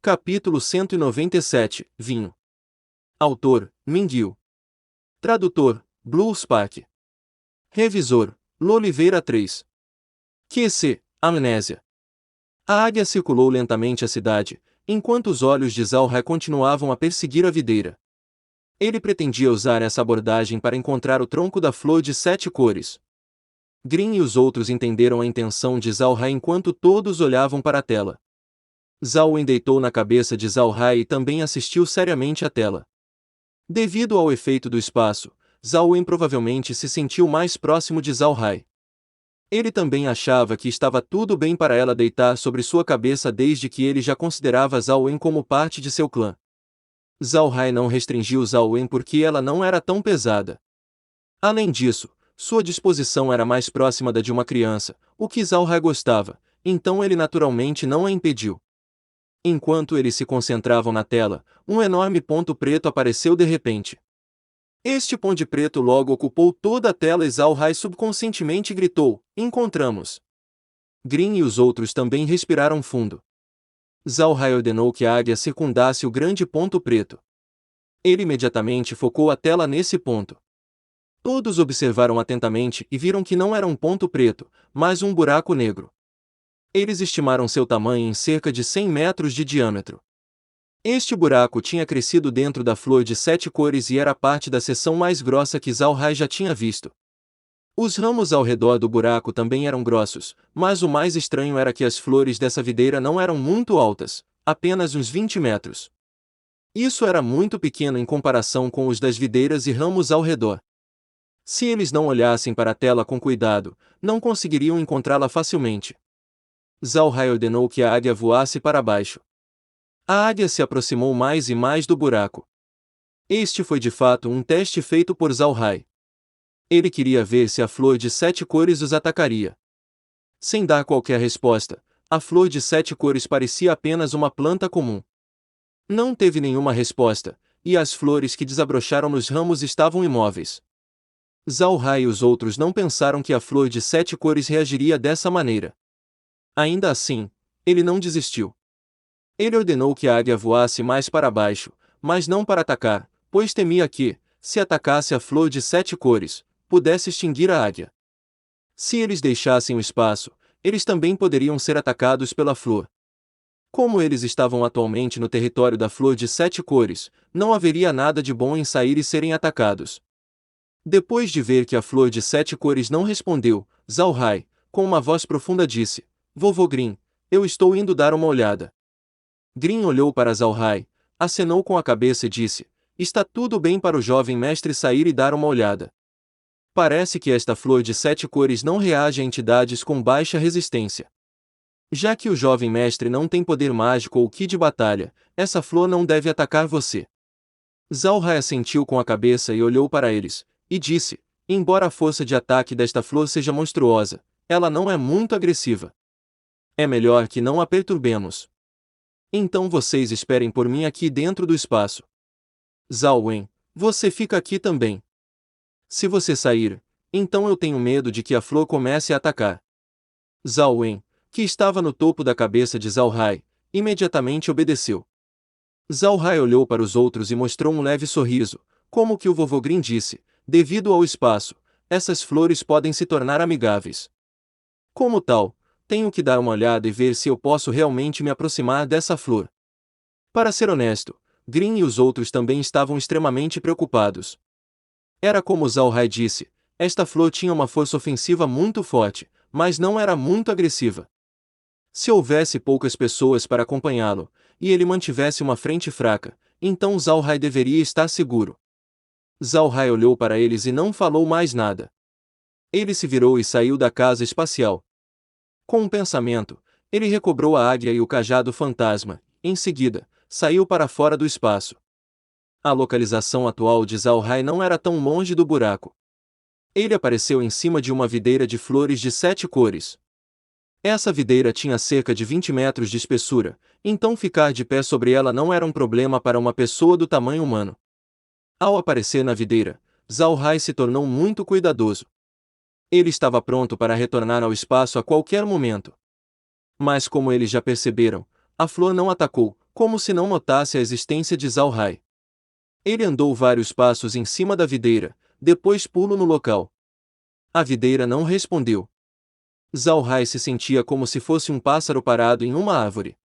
Capítulo 197, Vinho. Autor, Minguil. Tradutor, Blue Spark. Revisor, Loliveira 3. QC, Amnésia. A águia circulou lentamente a cidade, enquanto os olhos de Zhao Hai continuavam a perseguir a videira. Ele pretendia usar essa abordagem para encontrar o tronco da flor de 7 cores. Green e os outros entenderam a intenção de Zhao Hai enquanto todos olhavam para a tela. Zhao Wen deitou na cabeça de Zhao Hai e também assistiu seriamente à tela. Devido ao efeito do espaço, Zhao Wen provavelmente se sentiu mais próximo de Zhao Hai. Ele também achava que estava tudo bem para ela deitar sobre sua cabeça desde que ele já considerava Zhao Wen como parte de seu clã. Zhao Hai não restringiu Zhao Wen porque ela não era tão pesada. Além disso, sua disposição era mais próxima da de uma criança, o que Zhao Hai gostava, então ele naturalmente não a impediu. Enquanto eles se concentravam na tela, um enorme ponto preto apareceu de repente. Este ponto preto logo ocupou toda a tela e Zhao Hai subconscientemente gritou: "Encontramos!" Green e os outros também respiraram fundo. Zhao Hai ordenou que a águia circundasse o grande ponto preto. Ele imediatamente focou a tela nesse ponto. Todos observaram atentamente e viram que não era um ponto preto, mas um buraco negro. Eles estimaram seu tamanho em cerca de 100 metros de diâmetro. Este buraco tinha crescido dentro da flor de 7 cores e era parte da seção mais grossa que Zhao Hai já tinha visto. Os ramos ao redor do buraco também eram grossos, mas o mais estranho era que as flores dessa videira não eram muito altas, apenas uns 20 metros. Isso era muito pequeno em comparação com os das videiras e ramos ao redor. Se eles não olhassem para a tela com cuidado, não conseguiriam encontrá-la facilmente. Zhao Hai ordenou que a águia voasse para baixo. A águia se aproximou mais e mais do buraco. Este foi de fato um teste feito por Zhao Hai. Ele queria ver se a flor de 7 cores os atacaria. Sem dar qualquer resposta, a flor de 7 cores parecia apenas uma planta comum. Não teve nenhuma resposta, e as flores que desabrocharam nos ramos estavam imóveis. Zhao Hai e os outros não pensaram que a flor de 7 cores reagiria dessa maneira. Ainda assim, ele não desistiu. Ele ordenou que a águia voasse mais para baixo, mas não para atacar, pois temia que, se atacasse a flor de 7 cores, pudesse extinguir a águia. Se eles deixassem o espaço, eles também poderiam ser atacados pela flor. Como eles estavam atualmente no território da flor de 7 cores, não haveria nada de bom em sair e serem atacados. Depois de ver que a flor de 7 cores não respondeu, Zhao Hai, com uma voz profunda disse: "Vovô Green, eu estou indo dar uma olhada." Green olhou para Zhao Hai, acenou com a cabeça e disse: "Está tudo bem para o jovem mestre sair e dar uma olhada. Parece que esta flor de 7 cores não reage a entidades com baixa resistência. Já que o jovem mestre não tem poder mágico ou ki de batalha, essa flor não deve atacar você." Zhao Hai assentiu com a cabeça e olhou para eles, e disse: "Embora a força de ataque desta flor seja monstruosa, ela não é muito agressiva. É melhor que não a perturbemos. Então vocês esperem por mim aqui dentro do espaço. Zhao Wen, você fica aqui também. Se você sair, então eu tenho medo de que a flor comece a atacar." Zhao Wen, que estava no topo da cabeça de Zhao Hai, imediatamente obedeceu. Zhao Hai olhou para os outros e mostrou um leve sorriso, como que o vovô Green disse: "Devido ao espaço, essas flores podem se tornar amigáveis. Como tal, tenho que dar uma olhada e ver se eu posso realmente me aproximar dessa flor." Para ser honesto, Green e os outros também estavam extremamente preocupados. Era como Zhao Hai disse, esta flor tinha uma força ofensiva muito forte, mas não era muito agressiva. Se houvesse poucas pessoas para acompanhá-lo, e ele mantivesse uma frente fraca, então Zhao Hai deveria estar seguro. Zhao Hai olhou para eles e não falou mais nada. Ele se virou e saiu da casa espacial. Com um pensamento, ele recobrou a águia e o cajado fantasma, em seguida, saiu para fora do espaço. A localização atual de Zhao Hai não era tão longe do buraco. Ele apareceu em cima de uma videira de flores de 7 cores. Essa videira tinha cerca de 20 metros de espessura, então ficar de pé sobre ela não era um problema para uma pessoa do tamanho humano. Ao aparecer na videira, Zhao Hai se tornou muito cuidadoso. Ele estava pronto para retornar ao espaço a qualquer momento. Mas como eles já perceberam, a flor não atacou, como se não notasse a existência de Zhao Hai. Ele andou vários passos em cima da videira, depois pulou no local. A videira não respondeu. Zhao Hai se sentia como se fosse um pássaro parado em uma árvore.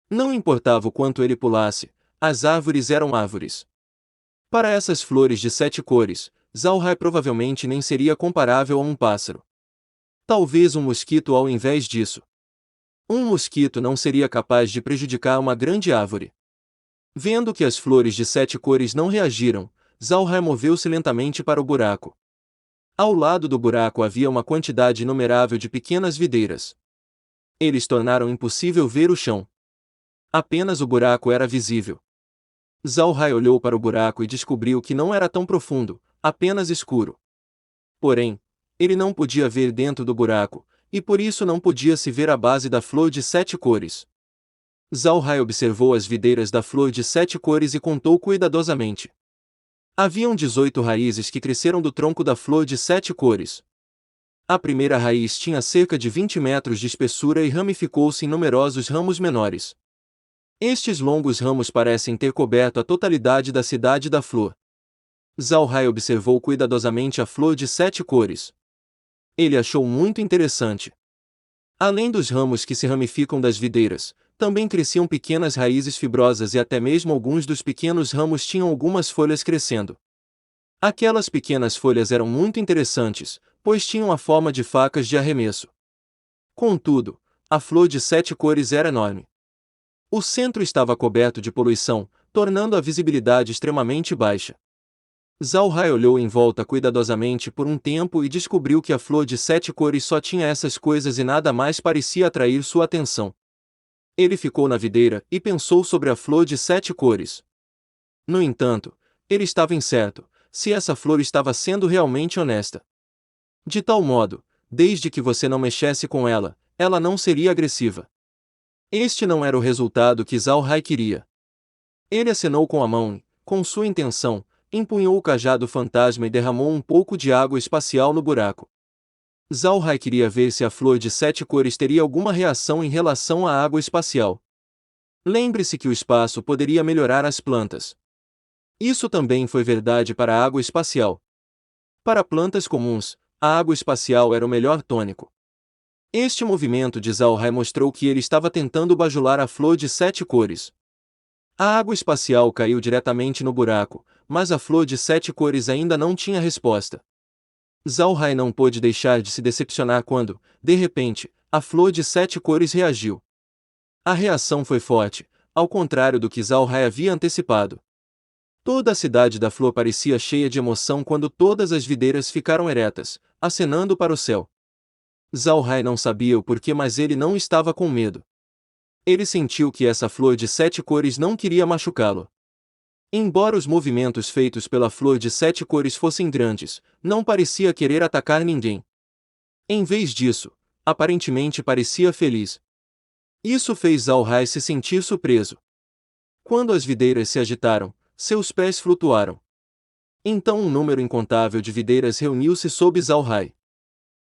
Não importava o quanto ele pulasse, as árvores eram árvores. Para essas flores de 7 cores, Zhao Hai provavelmente nem seria comparável a um pássaro. Talvez um mosquito ao invés disso. Um mosquito não seria capaz de prejudicar uma grande árvore. Vendo que as flores de 7 cores não reagiram, Zhao Hai moveu-se lentamente para o buraco. Ao lado do buraco havia uma quantidade inumerável de pequenas videiras. Eles tornaram impossível ver o chão. Apenas o buraco era visível. Zhao Hai olhou para o buraco e descobriu que não era tão profundo, apenas escuro. Porém, ele não podia ver dentro do buraco, e por isso não podia se ver a base da flor de 7 cores. Zhao Hai observou as videiras da flor de 7 cores e contou cuidadosamente. Haviam 18 raízes que cresceram do tronco da flor de 7 cores. A primeira raiz tinha cerca de 20 metros de espessura e ramificou-se em numerosos ramos menores. Estes longos ramos parecem ter coberto a totalidade da cidade da flor. Zhao Hai observou cuidadosamente a flor de 7 cores. Ele achou muito interessante. Além dos ramos que se ramificam das videiras, também cresciam pequenas raízes fibrosas e até mesmo alguns dos pequenos ramos tinham algumas folhas crescendo. Aquelas pequenas folhas eram muito interessantes, pois tinham a forma de facas de arremesso. Contudo, a flor de 7 cores era enorme. O centro estava coberto de poluição, tornando a visibilidade extremamente baixa. Zhao Hai olhou em volta cuidadosamente por um tempo e descobriu que a flor de 7 cores só tinha essas coisas e nada mais parecia atrair sua atenção. Ele ficou na videira e pensou sobre a flor de 7 cores. No entanto, ele estava incerto se essa flor estava sendo realmente honesta. De tal modo, desde que você não mexesse com ela, ela não seria agressiva. Este não era o resultado que Zhao Hai queria. Ele acenou com a mão e, com sua intenção, empunhou o cajado fantasma e derramou um pouco de água espacial no buraco. Zhao Hai queria ver se a flor de 7 cores teria alguma reação em relação à água espacial. Lembre-se que o espaço poderia melhorar as plantas. Isso também foi verdade para a água espacial. Para plantas comuns, a água espacial era o melhor tônico. Este movimento de Zhao Hai mostrou que ele estava tentando bajular a flor de 7 cores. A água espacial caiu diretamente no buraco, mas a flor de 7 cores ainda não tinha resposta. Zhao Hai não pôde deixar de se decepcionar quando, de repente, a flor de 7 cores reagiu. A reação foi forte, ao contrário do que Zhao Hai havia antecipado. Toda a cidade da flor parecia cheia de emoção quando todas as videiras ficaram eretas, acenando para o céu. Zhao Hai não sabia o porquê, mas ele não estava com medo. Ele sentiu que essa flor de 7 cores não queria machucá-lo. Embora os movimentos feitos pela flor de 7 cores fossem grandes, não parecia querer atacar ninguém. Em vez disso, aparentemente parecia feliz. Isso fez Zhao Hai se sentir surpreso. Quando as videiras se agitaram, seus pés flutuaram. Então um número incontável de videiras reuniu-se sob Zhao Hai.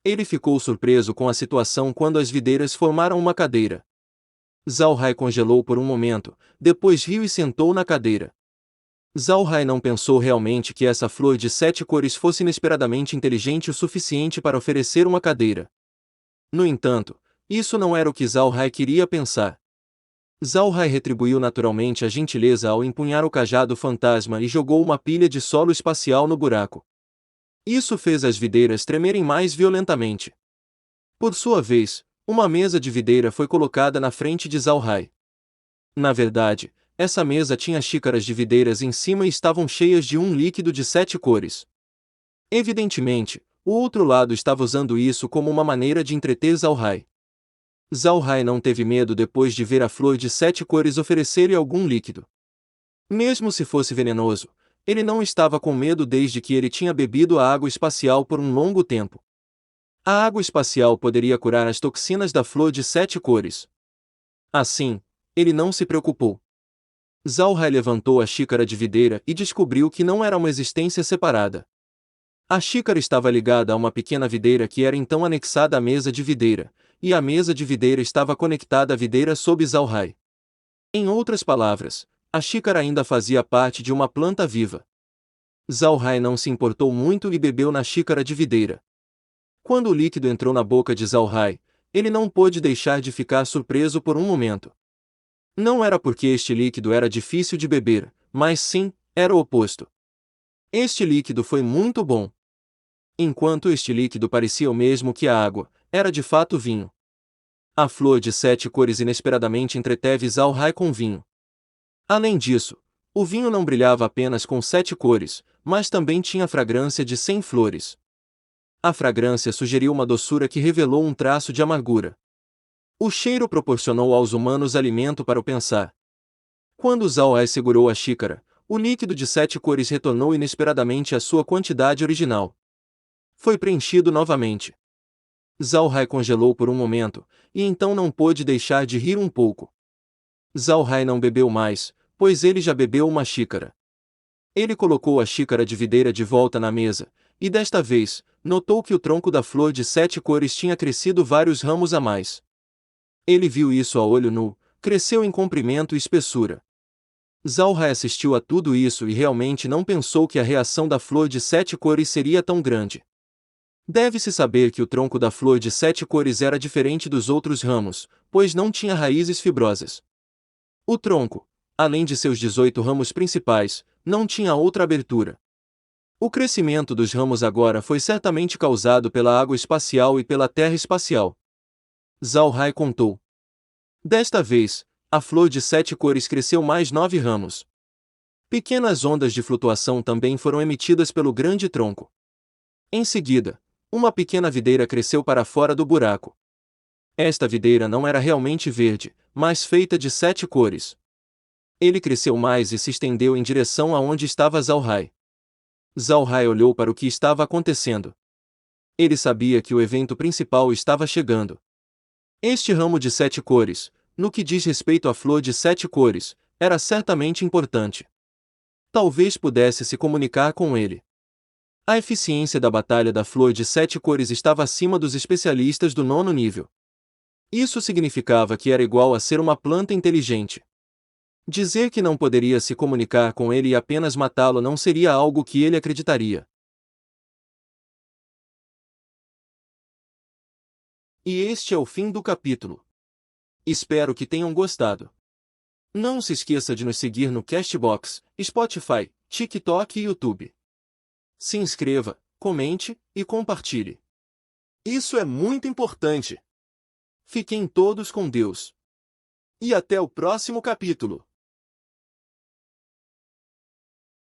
Ele ficou surpreso com a situação quando as videiras formaram uma cadeira. Zhao Hai congelou por um momento, depois riu e sentou na cadeira. Zhao Hai não pensou realmente que essa flor de 7 cores fosse inesperadamente inteligente o suficiente para oferecer uma cadeira. No entanto, isso não era o que Zhao Hai queria pensar. Zhao Hai retribuiu naturalmente a gentileza ao empunhar o cajado fantasma e jogou uma pilha de solo espacial no buraco. Isso fez as videiras tremerem mais violentamente. Por sua vez, uma mesa de videira foi colocada na frente de Zhao Hai. Na verdade, essa mesa tinha xícaras de videiras em cima e estavam cheias de um líquido de 7 cores. Evidentemente, o outro lado estava usando isso como uma maneira de entreter Zhao Hai. Zhao Hai não teve medo depois de ver a flor de 7 cores oferecer-lhe algum líquido. Mesmo se fosse venenoso, ele não estava com medo desde que ele tinha bebido a água espacial por um longo tempo. A água espacial poderia curar as toxinas da flor de 7 cores. Assim, ele não se preocupou. Zhao Hai levantou a xícara de videira e descobriu que não era uma existência separada. A xícara estava ligada a uma pequena videira que era então anexada à mesa de videira, e a mesa de videira estava conectada à videira sob Zhao Hai. Em outras palavras, a xícara ainda fazia parte de uma planta viva. Zhao Hai não se importou muito e bebeu na xícara de videira. Quando o líquido entrou na boca de Zhao Hai, ele não pôde deixar de ficar surpreso por um momento. Não era porque este líquido era difícil de beber, mas sim, era o oposto. Este líquido foi muito bom. Enquanto este líquido parecia o mesmo que a água, era de fato vinho. A flor de 7 cores inesperadamente entreteve Zhao Hai com vinho. Além disso, o vinho não brilhava apenas com 7 cores, mas também tinha fragrância de 100 flores. A fragrância sugeriu uma doçura que revelou um traço de amargura. O cheiro proporcionou aos humanos alimento para o pensar. Quando Zhao Hai segurou a xícara, o líquido de 7 cores retornou inesperadamente à sua quantidade original. Foi preenchido novamente. Zhao Hai congelou por um momento, e então não pôde deixar de rir um pouco. Zhao Hai não bebeu mais, pois ele já bebeu uma xícara. Ele colocou a xícara de videira de volta na mesa, e desta vez, notou que o tronco da flor de 7 cores tinha crescido vários ramos a mais. Ele viu isso a olho nu, cresceu em comprimento e espessura. Zhao Hai assistiu a tudo isso e realmente não pensou que a reação da flor de 7 cores seria tão grande. Deve-se saber que o tronco da flor de 7 cores era diferente dos outros ramos, pois não tinha raízes fibrosas. O tronco, além de seus 18 ramos principais, não tinha outra abertura. O crescimento dos ramos agora foi certamente causado pela água espacial e pela terra espacial. Zhao Hai contou. Desta vez, a flor de 7 cores cresceu mais 9 ramos. Pequenas ondas de flutuação também foram emitidas pelo grande tronco. Em seguida, uma pequena videira cresceu para fora do buraco. Esta videira não era realmente verde, mas feita de 7 cores. Ele cresceu mais e se estendeu em direção aonde estava Zhao Hai. Zhao Hai olhou para o que estava acontecendo. Ele sabia que o evento principal estava chegando. Este ramo de 7 cores, no que diz respeito à flor de 7 cores, era certamente importante. Talvez pudesse se comunicar com ele. A eficiência da batalha da flor de 7 cores estava acima dos especialistas do 9º nível. Isso significava que era igual a ser uma planta inteligente. Dizer que não poderia se comunicar com ele e apenas matá-lo não seria algo que ele acreditaria. E este é o fim do capítulo. Espero que tenham gostado. Não se esqueça de nos seguir no Castbox, Spotify, TikTok e YouTube. Se inscreva, comente e compartilhe. Isso é muito importante. Fiquem todos com Deus. E até o próximo capítulo.